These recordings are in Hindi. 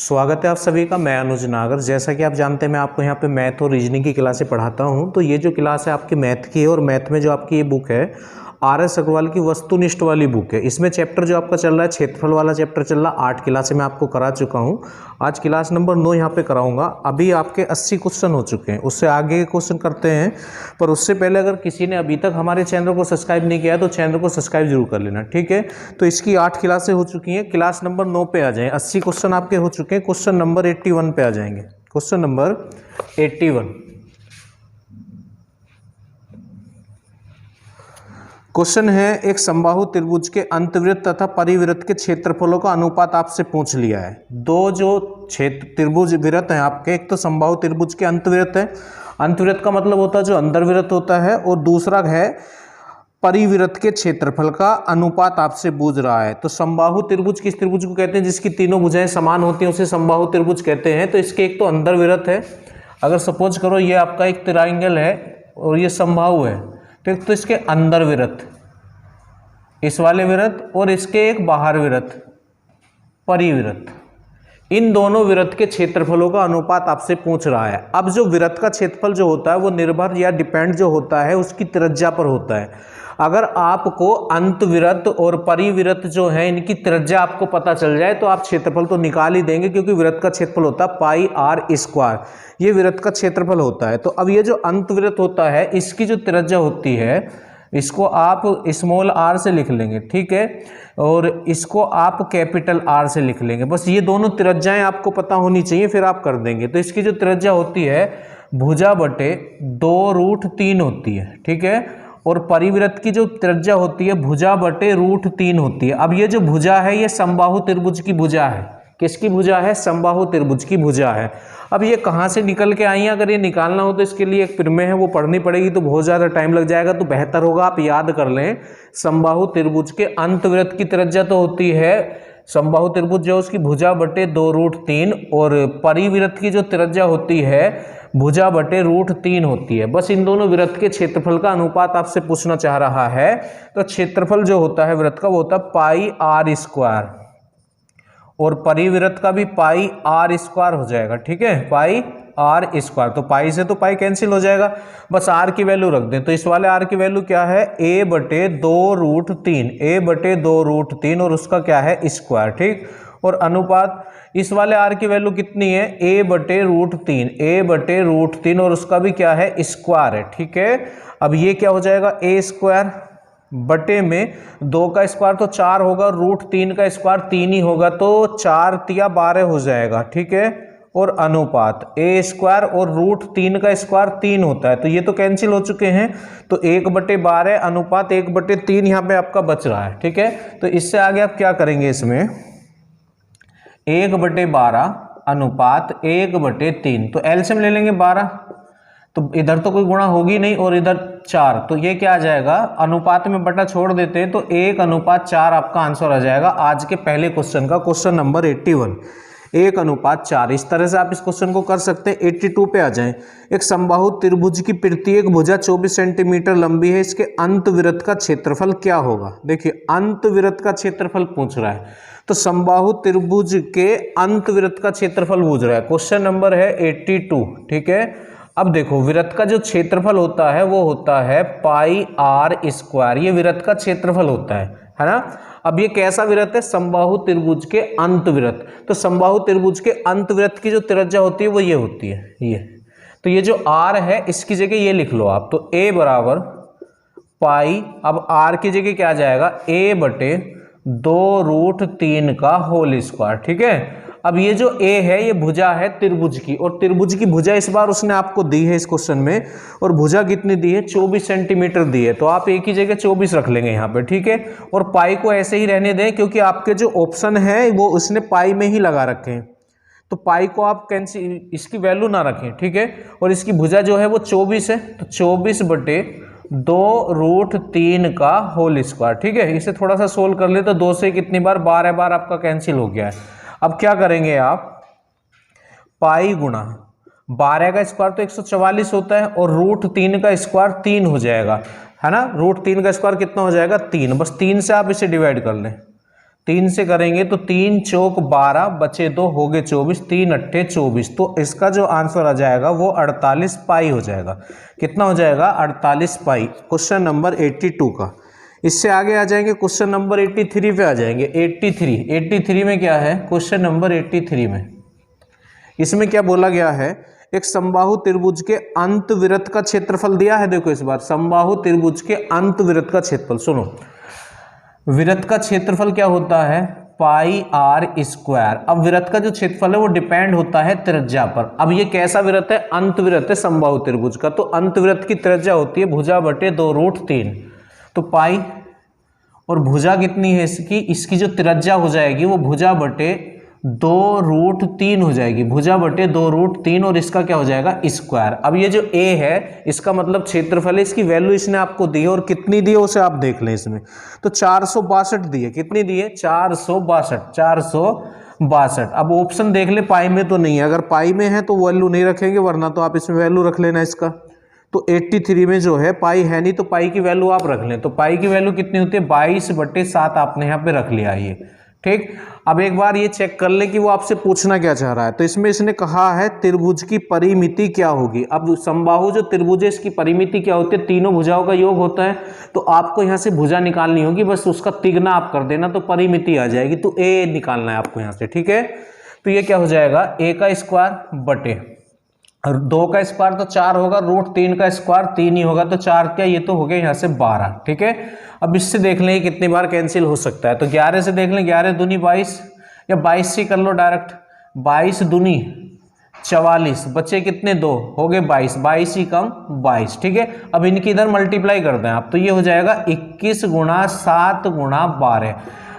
स्वागत है आप सभी का। मैं अनुज नागर। जैसा कि आप जानते हैं मैं आपको यहाँ पे मैथ और रीजनिंग की क्लासें पढ़ाता हूँ। तो ये जो क्लास है आपकी मैथ की है और मैथ में जो आपकी ये बुक है RS अग्रवाल की वस्तुनिष्ठ वाली बुक है। इसमें चैप्टर जो आपका चल रहा है क्षेत्रफल वाला चैप्टर चल रहा है। 8 क्लासें मैं आपको करा चुका हूँ। आज क्लास नंबर 9 यहाँ पे कराऊंगा। अभी आपके 80 क्वेश्चन हो चुके हैं, उससे आगे के क्वेश्चन करते हैं। पर उससे पहले अगर किसी ने अभी तक हमारे चैनल को सब्सक्राइब नहीं किया है तो चैनल को सब्सक्राइब जरूर कर लेना, ठीक है। तो इसकी 8 क्लासें हो चुकी हैं। क्लास नंबर 9 पे आ जाएं। 80 क्वेश्चन आपके हो चुके हैं। क्वेश्चन नंबर 81 पे आ जाएंगे। क्वेश्चन नंबर 81 क्वेश्चन है, एक समबाहु त्रिभुज के अंतवृत्त तथा परिवृत्त के क्षेत्रफलों का अनुपात आपसे पूछ लिया है। दो जो क्षेत्र त्रिभुज वृत्त हैं आपके, एक तो समबाहु त्रिभुज के अंतवृत्त है। अंतवृत्त का मतलब होता है जो अंतर्वृत्त होता है, और दूसरा है परिवृत्त के क्षेत्रफल का अनुपात आपसे पूछ रहा है। तो समबाहु त्रिभुज किस त्रिभुज को कहते हैं? जिसकी तीनों भुजाएं समान होती हैं उसे समबाहु त्रिभुज कहते हैं। तो इसके एक तो अंतर्वृत्त है। अगर सपोज करो ये आपका एक ट्रायंगल है और ये समबाहु है, तो इसके अंदर वृत्त, इस वाले वृत्त, और इसके एक बाहर वृत्त परिवृत्त, इन दोनों वृत्त के क्षेत्रफलों का अनुपात आपसे पूछ रहा है। अब जो वृत्त का क्षेत्रफल जो होता है वो निर्भर या डिपेंड जो होता है उसकी त्रिज्या पर होता है। अगर आपको अंतवृत्त और परिवृत्त जो है इनकी त्रिज्या आपको पता चल जाए तो आप क्षेत्रफल तो निकाल ही देंगे, क्योंकि वृत्त का क्षेत्रफल होता है पाई आर स्क्वायर। ये वृत्त का क्षेत्रफल होता है। तो अब ये जो अंतवृत्त होता है इसकी जो त्रिज्या होती है इसको आप स्मॉल r से लिख लेंगे, ठीक है, और इसको आप कैपिटल R से लिख लेंगे। बस ये दोनों त्रिज्याएं आपको पता होनी चाहिए, फिर आप कर देंगे। तो इसकी जो त्रिज्या होती है भुजा बटे 2√3 होती है, ठीक है, और परिवृत्त की जो त्रिज्या होती है भुजा बटे √3 होती है। अब ये जो भुजा है ये समबाहु त्रिभुज की भुजा है। किसकी भुजा है? समबाहु त्रिभुज की भुजा है। अब ये कहाँ से निकल के आई है? अगर ये निकालना हो तो इसके लिए एक प्रमेय है वो पढ़नी पड़ेगी, तो बहुत ज़्यादा टाइम लग जाएगा। तो बेहतर होगा आप याद कर लें। समबाहु त्रिभुज के अंतवृत्त की त्रिज्या तो होती है, समबाहु त्रिभुज जो उसकी भुजा बटे 2√3, और परिवृत्त की जो त्रिज्या होती है भुजा बटे √3 होती है। बस इन दोनों वृत्त के क्षेत्रफल का अनुपात आपसे पूछना चाह रहा है। तो क्षेत्रफल जो होता है वृत्त का वो होता है पाई आर स्क्वायर, और परिवृत्त का भी पाई आर स्क्वायर हो जाएगा, ठीक है, पाई आर स्क्वायर। तो पाई से तो पाई कैंसिल हो जाएगा, बस आर की वैल्यू रख दें। तो इस वाले आर की वैल्यू क्या है? a बटे 2√3, a बटे 2√3, और उसका क्या है? स्क्वायर, ठीक। और अनुपात इस वाले आर की वैल्यू कितनी है? a बटे √3, a बटे √3, और उसका भी क्या है? स्क्वायर है, ठीक है। अब ये क्या हो जाएगा? a स्क्वायर बटे में 2 का स्क्वायर तो 4 होगा, √3 का स्क्वायर 3 ही होगा, तो 4 तिया 12 हो जाएगा, ठीक है। और अनुपात a स्क्वायर और √3 का स्क्वायर 3 होता है, तो ये तो कैंसिल हो चुके हैं। तो 1/12 अनुपात 1/3 यहाँ पे आपका बच रहा है, ठीक है। तो इससे आगे आप क्या करेंगे? इसमें 1/12 अनुपात 1/3, तो एलसीएम ले लेंगे 12, तो इधर तो कोई गुणा होगी नहीं, और इधर 4, तो ये क्या आ जाएगा? अनुपात में बटा छोड़ देते हैं तो 1/4 आपका आंसर आ जाएगा आज के पहले क्वेश्चन का। Question number 81, 1/4। इस तरह से आप इस क्वेश्चन को कर सकते हैं। 82 पे आ जाएं। एक समबाहु त्रिभुज की प्रत्येक भुजा 24 सेंटीमीटर लंबी है, इसके अंतवृत्त का क्षेत्रफल क्या होगा? देखिए अंतवृत्त का क्षेत्रफल पूछ रहा है, तो समबाहु त्रिभुज के अंतवृत्त का क्षेत्रफल पूछ रहा है। क्वेश्चन नंबर है 82, ठीक है। अब देखो वृत्त का जो क्षेत्रफल होता है वो होता है पाई आर स्क्वायर। ये वृत्त का क्षेत्रफल होता है ना। अब ये कैसा वृत्त है? समबाहु त्रिभुज के अंतवृत्त। तो समबाहु त्रिभुज के अंतवृत्त की जो त्रिज्या होती है वो ये होती है, ये। तो ये जो आर है इसकी जगह ये लिख लो आप, तो a बराबर पाई, अब आर की जगह क्या आ जाएगा? a बटे 2√3 का होल स्क्वायर, ठीक है। अब ये जो a है ये भुजा है त्रिभुज की, और त्रिभुज की भुजा इस बार उसने आपको दी है इस क्वेश्चन में, और भुजा कितनी दी है? 24 सेंटीमीटर दी है। तो आप एक ही जगह 24 रख लेंगे यहाँ पे, ठीक है। और पाई को ऐसे ही रहने दें, क्योंकि आपके जो ऑप्शन है वो उसने पाई में ही लगा रखे हैं, तो पाई को आप कैंसिल, इसकी वैल्यू ना रखें, ठीक है। और इसकी भुजा जो है वो 24 है, तो 24 बटे 2√3 का होल स्क्वायर, ठीक है। इसे थोड़ा सा सोल्व कर ले तो 2 से कितनी बार? 12 बार आपका कैंसिल हो गया है। अब क्या करेंगे आप? पाई गुणा 12 का स्क्वायर तो 144 होता है, और √3 का स्क्वायर 3 हो जाएगा, है ना। √3 का स्क्वायर कितना हो जाएगा? 3। बस 3 से आप इसे डिवाइड कर लें, 3 से करेंगे तो 3 चौक 12 बचे 2 हो गए 24, 3 अट्ठे 24। तो इसका जो आंसर आ जाएगा वो 48 पाई हो जाएगा। कितना हो जाएगा? 48 पाई। क्वेश्चन नंबर 82 का। इससे आगे आ जाएंगे क्वेश्चन नंबर 83 पे आ जाएंगे। 83 में क्या है? क्वेश्चन नंबर 83 में इसमें क्या बोला गया है? एक समबाहु त्रिभुज के अंतविरत का क्षेत्रफल दिया है। देखो इस बार समबाहु त्रिभुज के अंतविरत का क्षेत्रफल सुनो। विरत का क्षेत्रफल क्या होता है? पाई आर स्क्वायर। अब विरत का जो क्षेत्रफल है वो डिपेंड होता है त्रिज्या पर। अब ये कैसा विरत है? अंतविरत है समबाहु त्रिभुज का। तो अंतविरत की त्रिज्या होती है भुजा बटे 2√3। तो पाई और भुजा कितनी है इसकी? इसकी जो त्रिज्या हो जाएगी वो भुजा बटे 2√3 हो जाएगी। भुजा बटे 2√3 और इसका क्या हो जाएगा? स्क्वायर। अब ये जो a है इसका मतलब क्षेत्रफल है। इसकी वैल्यू इसने आपको दी है और कितनी दी है उसे आप देख लें इसमें। तो 462 दी है। कितनी दी है? 462। अब ऑप्शन देख ले, पाई में तो नहीं है। अगर पाई में है तो वैल्यू नहीं रखेंगे, वरना तो आप इसमें वैल्यू रख लेना इसका। तो 83 में जो है पाई है नहीं, तो पाई की वैल्यू आप रख लें। तो पाई की वैल्यू कितनी होती है? 22/7 आपने यहाँ पे रख लिया ये। ठीक। अब एक बार ये चेक कर ले कि वो आपसे पूछना क्या चाह रहा है। तो इसमें इसने कहा है त्रिभुज की परिमिति क्या होगी। अब समबाहु जो त्रिभुज है इसकी परिमिति क्या होती है? तीनों भुजाओं का योग होता है। तो आपको यहाँ से भुजा निकालनी होगी, बस उसका तिगुना आप कर देना तो परिमिति आ जाएगी। तो ए निकालना है आपको यहाँ से। ठीक है। तो ये क्या हो जाएगा? a का स्क्वायर बटे और 2 का स्क्वायर तो 4 होगा, √3 का स्क्वायर 3 ही होगा। तो 4 क्या? ये तो हो गया यहाँ से 12। ठीक है। अब इससे देख लें कितनी बार कैंसिल हो सकता है। तो 11 से देख लें, 11 दूनी 22 या 22 से कर लो डायरेक्ट। 22 दूनी 44, बचे कितने? 2 हो गए 22, 22 ही कम 22। ठीक है। अब इनकी इधर मल्टीप्लाई कर दें आप, तो ये हो जाएगा 21 × 7 × 12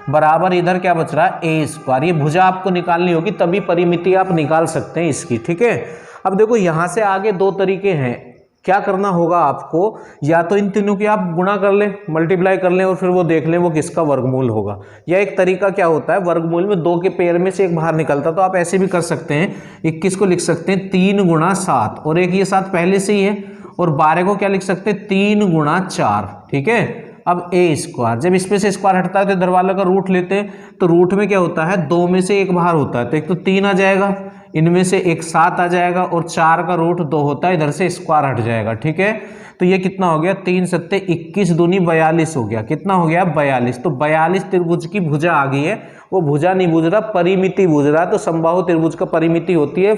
बराबर इधर क्या बच रहा है? a square. ये भुजा आपको निकालनी होगी, तभी परिमिति आप निकाल सकते हैं इसकी। ठीक है। अब देखो यहां से आगे 2 तरीके हैं। क्या करना होगा आपको? या तो इन तीनों की आप गुणा कर लें, मल्टीप्लाई कर लें और फिर वो देख लें वो किसका वर्गमूल होगा। या एक तरीका क्या होता है, वर्गमूल में 2 के पेयर में से एक बाहर निकलता, तो आप ऐसे भी कर सकते हैं। 21 को लिख सकते हैं 3 × 7 और एक ये 7 पहले से ही है, और 12 को क्या लिख सकते हैं? 3 × 4। ठीक है। अब a स्क्वायर, जब इसमें से स्क्वायर हटता है तो इधर वाला का रूट लेते हैं। तो रूट में क्या होता है? 2 में से एक बाहर होता है, तो एक तो 3 आ जाएगा, इनमें से एक 7 आ जाएगा, और 4 का रूट 2 होता है, इधर से स्क्वायर हट जाएगा। ठीक है। तो ये कितना हो गया? 3 7 21 दूनी 42 हो गया। कितना हो गया? 42। तो 42 त्रिभुज की भुजा आ गई है। वो भुजा नहीं बूझ रहा, परिमिति बूझ रहा। तो समबाहु त्रिभुज का परिमिति होती है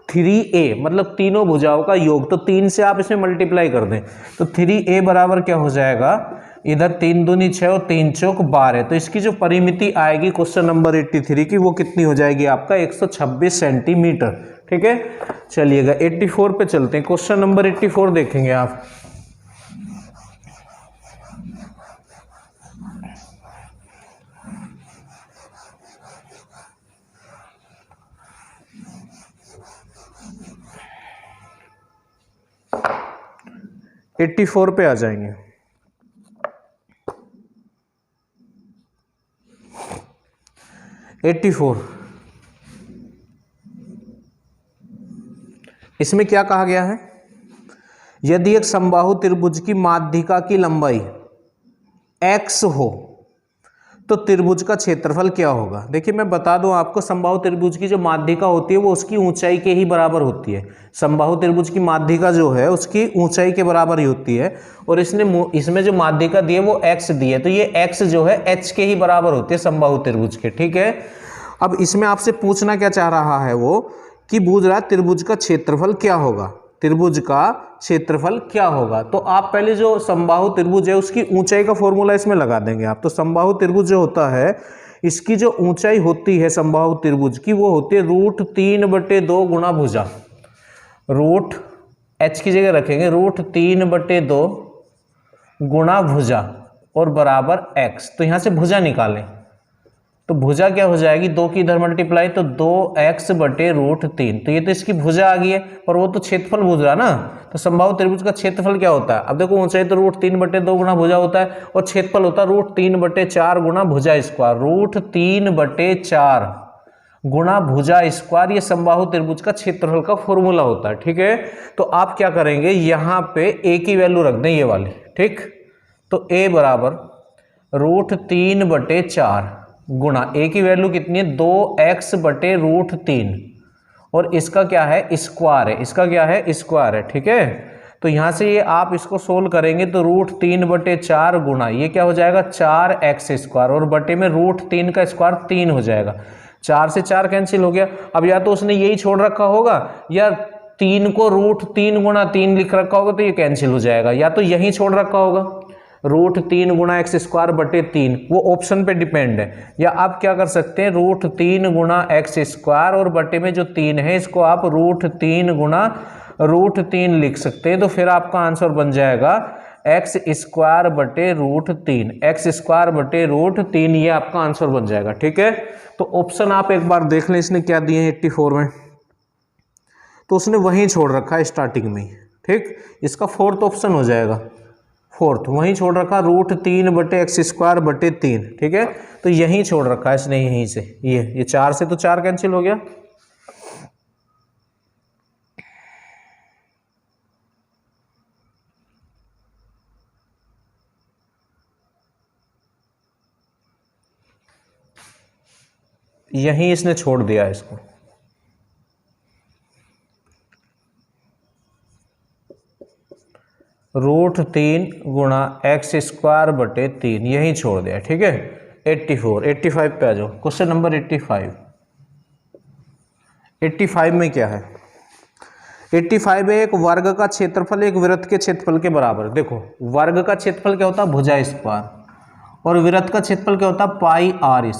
3a, मतलब तीनों भुजाओं का योग। तो 3 से आप इसमें मल्टीप्लाई कर दें तो 3a बराबर क्या हो जाएगा? इधर 3 दूनी 6 और 3 चौक 12। तो इसकी जो परिमिति आएगी क्वेश्चन नंबर 83 की, वो कितनी हो जाएगी आपका? 126 सेंटीमीटर। ठीक है। चलिएगा 84 पे चलते हैं। क्वेश्चन नंबर 84 देखेंगे आप। एट्टी 84 पे आ जाएंगे। इसमें क्या कहा गया है? यदि एक समबाहु त्रिभुज की माध्यिका की लंबाई x हो तो त्रिभुज का क्षेत्रफल क्या होगा? देखिए मैं बता दूं आपको, समबाहु त्रिभुज की जो माध्यिका होती है वो उसकी ऊंचाई के ही बराबर होती है। समबाहु त्रिभुज की माध्यिका जो है उसकी ऊंचाई के बराबर ही होती है, और इसमें जो माध्यिका दी है वो x दी है, तो ये x जो है h के ही बराबर होती है समबाहु त्रिभुज के। ठीक है। अब इसमें आपसे पूछना क्या चाह रहा है वो, कि बूझ रहा त्रिभुज का क्षेत्रफल क्या होगा। त्रिभुज का क्षेत्रफल क्या होगा? तो आप पहले जो समबाहु त्रिभुज है उसकी ऊंचाई का फॉर्मूला इसमें लगा देंगे आप। तो समबाहु त्रिभुज जो होता है इसकी जो ऊंचाई होती है समबाहु त्रिभुज की, वो होती है √3/2 गुणा भुजा। रूट h की जगह रखेंगे √3/2 गुणा भुजा और बराबर x। तो यहां से भुजा निकालें तो भुजा क्या हो जाएगी? 2 की इधर मल्टीप्लाई, तो 2x/√3। तो ये तो इसकी भुजा आ गई है, पर वो तो क्षेत्रफल भुज रहा ना। तो समबाहु त्रिभुज का क्षेत्रफल क्या होता है? अब देखो ऊंचाई तो √3/2 गुणा भुजा होता है, और क्षेत्रफल होता है √3/4 गुणा भुजा स्क्वायर। √3/4 गुणा भुजा स्क्वायर, ये समबाहु त्रिभुज का क्षेत्रफल का फॉर्मूला होता है। ठीक है। तो आप क्या करेंगे, यहाँ पे a की वैल्यू रख दें, ये वाली। ठीक। तो a बराबर √3/4 गुणा ए की वैल्यू कितनी है 2x/√3 और इसका क्या है स्क्वायर है, इसका क्या है स्क्वायर है, ठीक है। तो यहाँ से ये आप इसको सोल्व करेंगे तो √3/4 गुणा ये क्या हो जाएगा 4x² और बटे में √3 का स्क्वायर 3 हो जाएगा। 4 से 4 कैंसिल हो गया। अब या तो उसने यही छोड़ रखा होगा या 3 को √3 गुणा 3 लिख रखा होगा तो ये कैंसिल हो जाएगा, या तो यही छोड़ रखा होगा √3 गुणा x²/3, वो ऑप्शन पे डिपेंड है। या आप क्या कर सकते हैं √3 गुणा x² और बटे में जो 3 है इसको आप √3 गुणा √3 लिख सकते हैं। तो फिर आपका आंसर बन जाएगा x²/√3, x²/√3 ये आपका आंसर बन जाएगा, ठीक है। तो ऑप्शन आप एक बार देख लें इसने क्या दिए हैं 84 में, तो उसने वहीं छोड़ रखा है स्टार्टिंग में, ठीक। इसका फोर्थ ऑप्शन हो जाएगा, फोर्थ वहीं छोड़ रखा √3/x²/3, ठीक है। तो यहीं छोड़ रखा है इसने, यहीं से ये 4 से तो 4 कैंसिल हो गया। यहीं इसने छोड़ दिया इसको। √3 गुणा x²/3 यहीं छोड़ दिया, ठीक है। 85 पे आ जाओ, क्वेश्चन नंबर 85 में क्या है 85 में एक वर्ग का क्षेत्रफल एक वृत्त के क्षेत्रफल के बराबर। देखो वर्ग का क्षेत्रफल क्या होता है भुजा स्क्वायर और वृत्त का क्षेत्रफल क्या होता है πr²।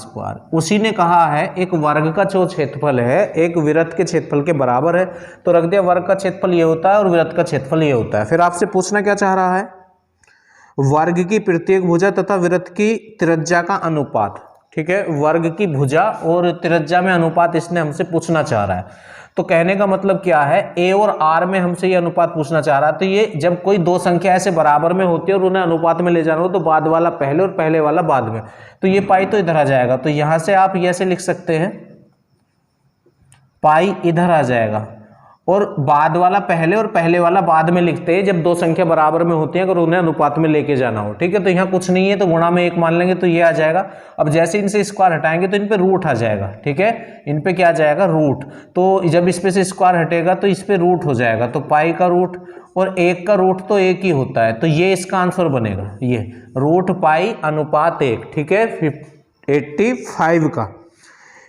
उसी ने कहा है एक वर्ग का जो क्षेत्रफल है एक वृत्त के क्षेत्रफल के बराबर है, तो रख दिया वर्ग का क्षेत्रफल ये होता है और वृत्त का क्षेत्रफल ये होता है। फिर आपसे पूछना क्या चाह रहा है वर्ग की प्रत्येक भुजा तथा वृत्त की त्रिज्या का अनुपात, ठीक है। वर्ग की भुजा और त्रिज्या में अनुपात इसने हमसे पूछना चाह रहा है। तो कहने का मतलब क्या है a और r में हमसे ये अनुपात पूछना चाह रहा है। तो ये जब कोई दो संख्या ऐसे बराबर में होती है और उन्हें अनुपात में ले जाना हो तो बाद वाला पहले और पहले वाला बाद में, तो ये पाई तो इधर आ जाएगा। तो यहां से आप ये ऐसे लिख सकते हैं पाई इधर आ जाएगा और बाद वाला पहले और पहले वाला बाद में लिखते हैं जब दो संख्या बराबर में होती है अगर उन्हें अनुपात में लेके जाना हो, ठीक है। तो यहाँ कुछ नहीं है तो गुणा में 1 मान लेंगे तो ये आ जाएगा। अब जैसे इनसे स्क्वायर हटाएंगे तो इन पे रूट आ जाएगा, ठीक है। इन पे क्या आ जाएगा रूट, तो जब इस पे से स्क्वायर हटेगा तो इस पे रूट हो जाएगा। तो पाई का रूट और 1 का रूट तो 1 ही होता है, तो ये इसका आंसर बनेगा ये √π/1, ठीक है 85 का।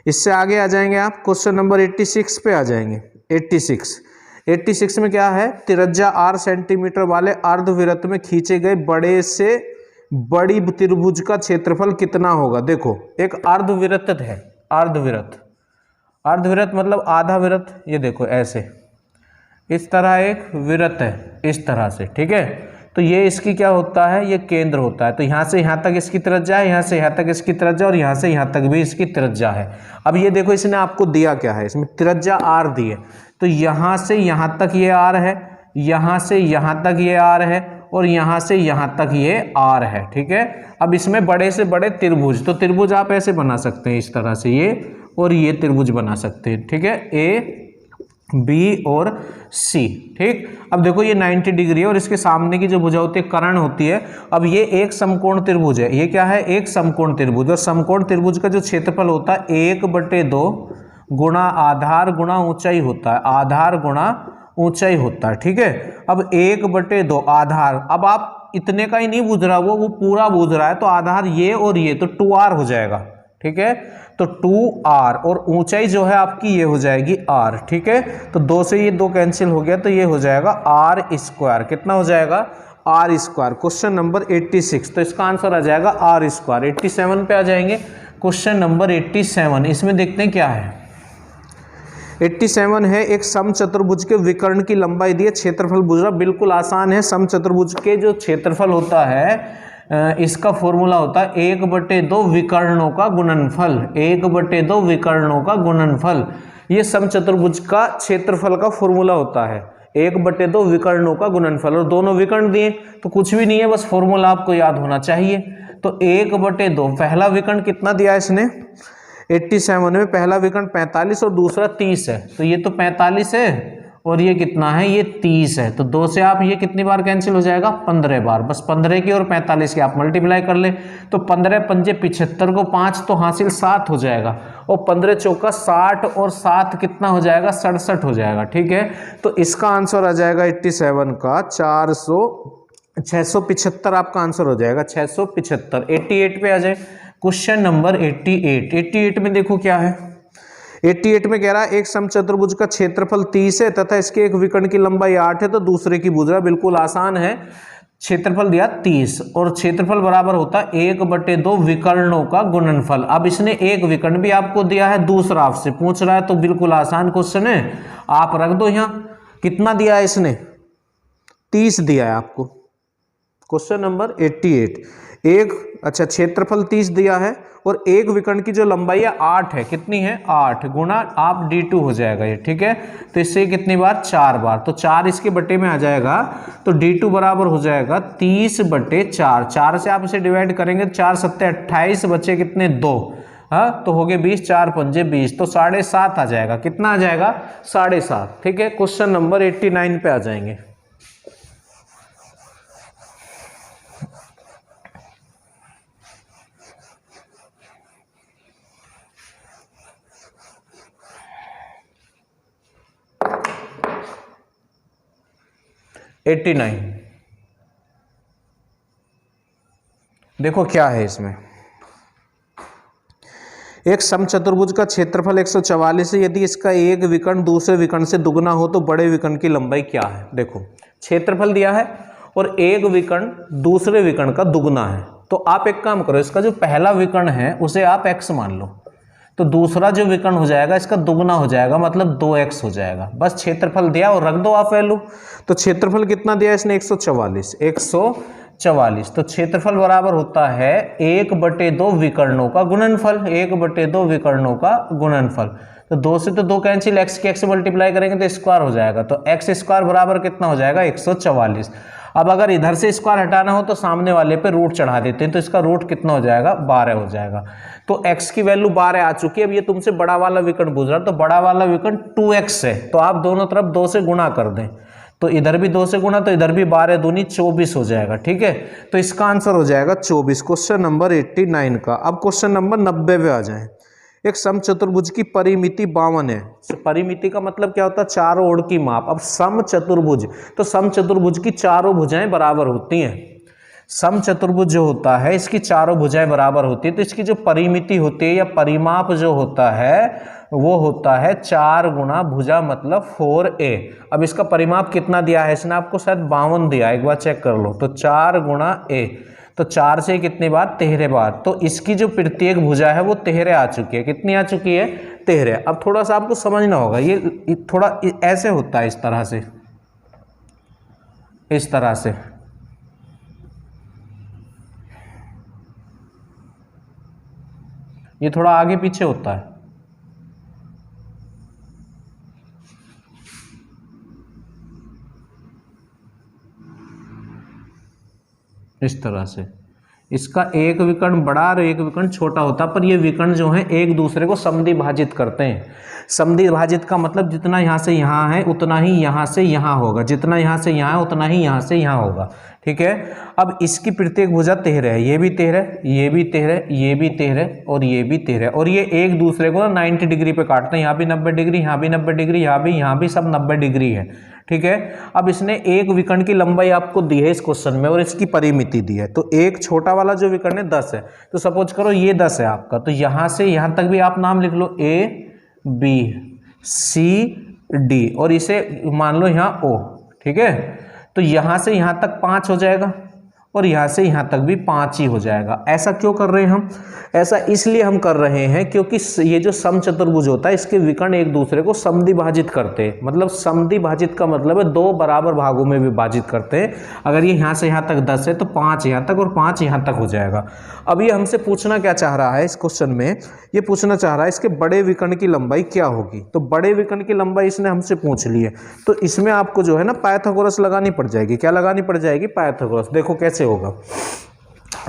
इससे आगे आ जाएंगे आप क्वेश्चन नंबर 86 पे आ जाएंगे। 86 में क्या है त्रिज्या r सेंटीमीटर वाले अर्धवृत्त में खींचे गए बड़े से बड़ी त्रिभुज का क्षेत्रफल कितना होगा। देखो एक अर्धवृत्त है, अर्धवृत्त मतलब आधा वृत्त, ये देखो ऐसे इस तरह एक वृत्त है इस तरह से, ठीक है। तो ये इसकी क्या होता है ये केंद्र होता है। तो यहाँ से यहाँ तक इसकी त्रिज्या है, यहाँ से यहाँ तक इसकी त्रिज्या और यहाँ से यहाँ तक भी इसकी त्रिज्या है। अब ये देखो इसने आपको दिया क्या है, इसमें त्रिज्या r दी है, तो यहाँ से यहाँ तक ये r है, यहाँ से यहाँ तक ये r है और यहाँ से यहाँ तक ये r है, ठीक है। अब इसमें बड़े से बड़े त्रिभुज, तो त्रिभुज आप ऐसे बना सकते हैं इस तरह से ये और ये त्रिभुज बना सकते हैं, ठीक है A B और C, ठीक। अब देखो ये 90 डिग्री है और इसके सामने की जो भुजा होती है कर्ण होती है। अब ये एक समकोण त्रिभुज है, ये क्या है एक समकोण त्रिभुज, और समकोण त्रिभुज का जो क्षेत्रफल होता है 1/2 गुणा आधार गुणा ऊंचाई होता है, आधार गुणा ऊंचाई होता है, ठीक है। अब 1/2 आधार, अब आप इतने का ही नहीं बूझ रहा वो पूरा बूझ रहा है, तो आधार ये और ये तो 2r हो जाएगा, ठीक है। तो 2r और ऊंचाई जो है आपकी ये हो जाएगी r, ठीक है। तो 2 से ये 2 कैंसिल हो गया तो ये हो जाएगा r², कितना हो जाएगा r²। क्वेश्चन नंबर 86, तो इसका आंसर आ जाएगा r²। 87 पे आ जाएंगे क्वेश्चन नंबर 87, इसमें देखते हैं क्या है। 87 है एक समचतुर्भुज के विकर्ण की लंबाई दी है, क्षेत्रफल बुझना बिल्कुल आसान है। समचतुर्भुज के जो क्षेत्रफल होता है इसका फॉर्मूला होता है 1/2 विकर्णों का गुणनफल, 1/2 विकर्णों का गुणनफल। ये समचतुर्भुज का क्षेत्रफल का फॉर्मूला होता है 1/2 विकर्णों का गुणनफल, और दोनों विकर्ण दिए तो कुछ भी नहीं है, बस फॉर्मूला आपको याद होना चाहिए। तो 1/2 पहला विकर्ण कितना दिया है इसने 87 में, पहला विकर्ण 45 और दूसरा 30 है, तो ये तो 45 है और ये कितना है, ये 30 है। तो 2 से आप ये कितनी बार कैंसिल हो जाएगा, 15 बार। बस 15 की और 45 की आप मल्टीप्लाई कर ले, तो 15 पंजे 75 को 5 तो हासिल 7 हो जाएगा, और 15 चौका 60 और 7 कितना हो जाएगा, 67 हो जाएगा। ठीक है, तो इसका आंसर आ जाएगा 87 का 675 आपका आंसर हो जाएगा, 675। 88 पे आ जाए, क्वेश्चन नंबर 88। 88 में देखो क्या है, 88 में कह रहा है एक समचतुर्भुज का क्षेत्रफल 30 है तथा इसके एक विकर्ण की लंबाई 8 है, तो दूसरे की पूछ रहा है। बिल्कुल आसान है, क्षेत्रफल दिया 30 और क्षेत्रफल बराबर होता है 1/2 विकर्णों का गुणनफल। अब इसने एक विकर्ण भी आपको दिया है, दूसरा आपसे पूछ रहा है, तो बिल्कुल आसान क्वेश्चन है, आप रख दो यहाँ। कितना दिया है इसने, 30 दिया है आपको। क्वेश्चन नंबर 88, अच्छा क्षेत्रफल 30 दिया है और एक विकर्ण की जो लंबाई है 8 है, कितनी है, 8 गुना आप d2 हो जाएगा ये। ठीक है, तो इससे कितनी बार, 4 बार, तो 4 इसके बटे में आ जाएगा, तो d2 बराबर हो जाएगा 30/4। 4 से आप इसे डिवाइड करेंगे, 4 7 28, बचे कितने, 2, हाँ, तो हो गए 20, 4 पंजे 20, तो 7.5 आ जाएगा। कितना आ जाएगा, 7.5। ठीक है, क्वेश्चन नंबर 89 पे आ जाएंगे। देखो क्या है इसमें, एक समचतुर्भुज का क्षेत्रफल 144 है, यदि इसका एक विकर्ण दूसरे विकर्ण से दुगना हो तो बड़े विकर्ण की लंबाई क्या है। देखो क्षेत्रफल दिया है और एक विकर्ण दूसरे विकर्ण का दुगना है, तो आप एक काम करो, इसका जो पहला विकर्ण है उसे आप x मान लो, तो दूसरा जो विकर्ण हो जाएगा इसका दुगना हो जाएगा, मतलब 2x हो जाएगा। बस क्षेत्रफल दिया और रख दो आप वैल्यू। तो क्षेत्रफल कितना दिया इसने, 144, 144, तो क्षेत्रफल बराबर होता है 1/2 विकर्णों का गुणनफल, 1/2 विकर्णों का गुणनफल। तो 2 से तो 2 कैंसिल, x की x से मल्टीप्लाई करेंगे तो स्क्वायर हो जाएगा, तो x स्क्वायर बराबर कितना हो जाएगा, 144। अब अगर इधर से स्क्वायर हटाना हो तो सामने वाले पे रूट चढ़ा देते हैं, तो इसका रूट कितना हो जाएगा, 12 हो जाएगा। तो x की वैल्यू 12 आ चुकी है। अब ये तुमसे बड़ा वाला विकर्ण पूछ रहा है, तो बड़ा वाला विकर्ण 2x है, तो आप दोनों तरफ 2 से गुणा कर दें, तो इधर भी 2 से गुणा, तो इधर भी 12 दूनी 24 हो जाएगा। ठीक है, तो इसका आंसर हो जाएगा 24, क्वेश्चन नंबर 89 का। अब क्वेश्चन नंबर 90 पे आ जाएं। एक समचतुर्भुज की परिमिति 52 है। परिमिति का मतलब क्या होता है, चारों ओर की माप। अब समचतुर्भुज, तो समचतुर्भुज की चारों भुजाएं बराबर होती हैं। समचतुर्भुज जो होता है इसकी चारों भुजाएं बराबर होती है, तो इसकी जो परिमिति होती है या परिमाप जो होता है वो होता है 4 गुना भुजा, मतलब 4a। अब इसका परिमाप कितना दिया है इसने आपको, शायद 52 दिया, एक बार चेक कर लो। तो 4 गुना a, तो 4 से कितनी बार, 13 बार। तो इसकी जो प्रत्येक भुजा है वो 13 आ चुकी है। कितनी आ चुकी है, 13। अब थोड़ा सा आपको समझना होगा, ये थोड़ा ऐसे होता है, इस तरह से, इस तरह से। ये थोड़ा आगे पीछे होता है, इस तरह से। इसका एक विकर्ण बड़ा और एक विकर्ण छोटा होता है, पर ये विकर्ण जो है एक दूसरे को समद्विभाजित करते हैं। समद्विभाजित का मतलब जितना यहाँ से यहाँ है उतना ही यहाँ से यहाँ होगा, जितना यहाँ से यहाँ है उतना ही यहाँ से यहाँ होगा। ठीक है, अब इसकी प्रत्येक भुजा 13 है, ये भी 13, ये भी 13, ये भी 13 और ये भी 13, और ये एक दूसरे को 90 डिग्री पे काटते हैं। यहाँ भी 90 डिग्री, यहाँ भी 90 डिग्री, यहाँ भी सब 90 डिग्री है। ठीक है, अब इसने एक विकर्ण की लंबाई आपको दी है इस क्वेश्चन में और इसकी परिमिति दी है। तो एक छोटा वाला जो विकर्ण है 10 है, तो सपोज करो ये 10 है आपका, तो यहाँ से यहाँ तक भी आप नाम लिख लो, A B C D, और इसे मान लो यहाँ O। ठीक है, तो यहाँ से यहाँ तक 5 हो जाएगा और यहाँ से यहाँ तक भी 5 ही हो जाएगा। ऐसा क्यों कर रहे हैं हम, ऐसा इसलिए हम कर रहे हैं क्योंकि ये जो समचतुर्भुज होता है इसके विकर्ण एक दूसरे को समद्विभाजित करते हैं। मतलब समद्विभाजित का मतलब है 2 बराबर भागों में विभाजित करते हैं। अगर ये यहाँ से यहाँ तक 10 है तो 5 यहाँ तक और 5 यहाँ तक हो जाएगा। अब ये हमसे पूछना क्या चाह रहा है इस क्वेश्चन में, ये पूछना चाह रहा है इसके बड़े विकर्ण की लंबाई क्या होगी। तो बड़े विकर्ण की लंबाई इसने हमसे पूछ ली है, तो इसमें आपको जो है ना पाइथागोरस लगानी पड़ जाएगी। क्या लगानी पड़ जाएगी, पाइथागोरस। देखो कैसे होगा।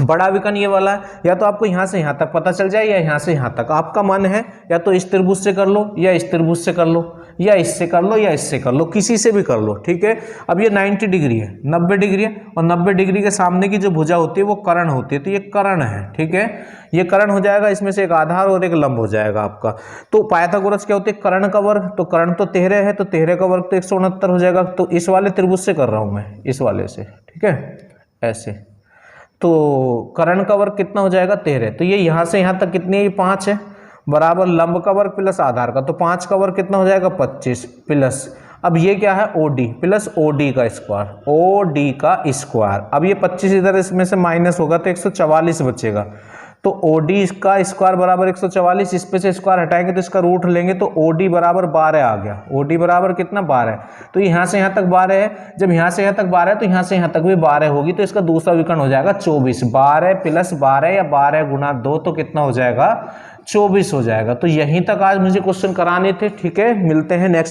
बड़ा विकर्ण ये वाला है, या तो आपको यहाँ से यहाँ तक पता चल जाए या यहाँ से यहाँ तक, आपका मन है या तो इस त्रिभुज से कर लो या इस त्रिभुज से कर लो, या इससे कर लो या इससे कर लो, किसी से भी कर लो, ठीक है। अब ये 90 डिग्री है, 90 डिग्री है, और 90 डिग्री के सामने की जो भुजा होती है वो कर्ण होती है, तो ये कर्ण है, ठीक है। ये कर्ण हो जाएगा, इसमें से एक आधार और एक लंब हो जाएगा आपका। तो पाइथागोरस क्या होती है, कर्ण का वर्ग, तो कर्ण तो 13 है, तो 13 का वर्ग तो 169 हो जाएगा। तो इस वाले त्रिभुज से कर रहा हूं मैं, इस वाले से, ठीक है, ऐसे। तो कर्ण का वर्ग कितना हो जाएगा, 13। तो ये यहां से यहां तक कितनी है, ये 5 है, बराबर लंब का वर्ग प्लस आधार का, तो 5 का वर्ग कितना हो जाएगा, 25 प्लस, अब ये क्या है, OD प्लस OD का स्क्वायर, OD का स्क्वायर। अब ये 25 इधर इसमें से माइनस होगा तो 144 बचेगा। तो OD का स्क्वायर बराबर 144, इस पे से स्क्वायर हटाएंगे तो इसका रूट लेंगे, तो OD बराबर 12 आ गया। OD बराबर कितना, 12। तो यहाँ से यहाँ तक 12 है, जब यहाँ से यहाँ तक 12 है तो यहाँ से यहाँ तक भी 12 होगी, तो इसका दूसरा विकर्ण हो जाएगा 24। 12 प्लस 12 या 12 गुना 2 तो कितना हो जाएगा, 24 हो जाएगा। तो यहीं तक आज मुझे क्वेश्चन कराने थे, ठीक है। मिलते हैं नेक्स्ट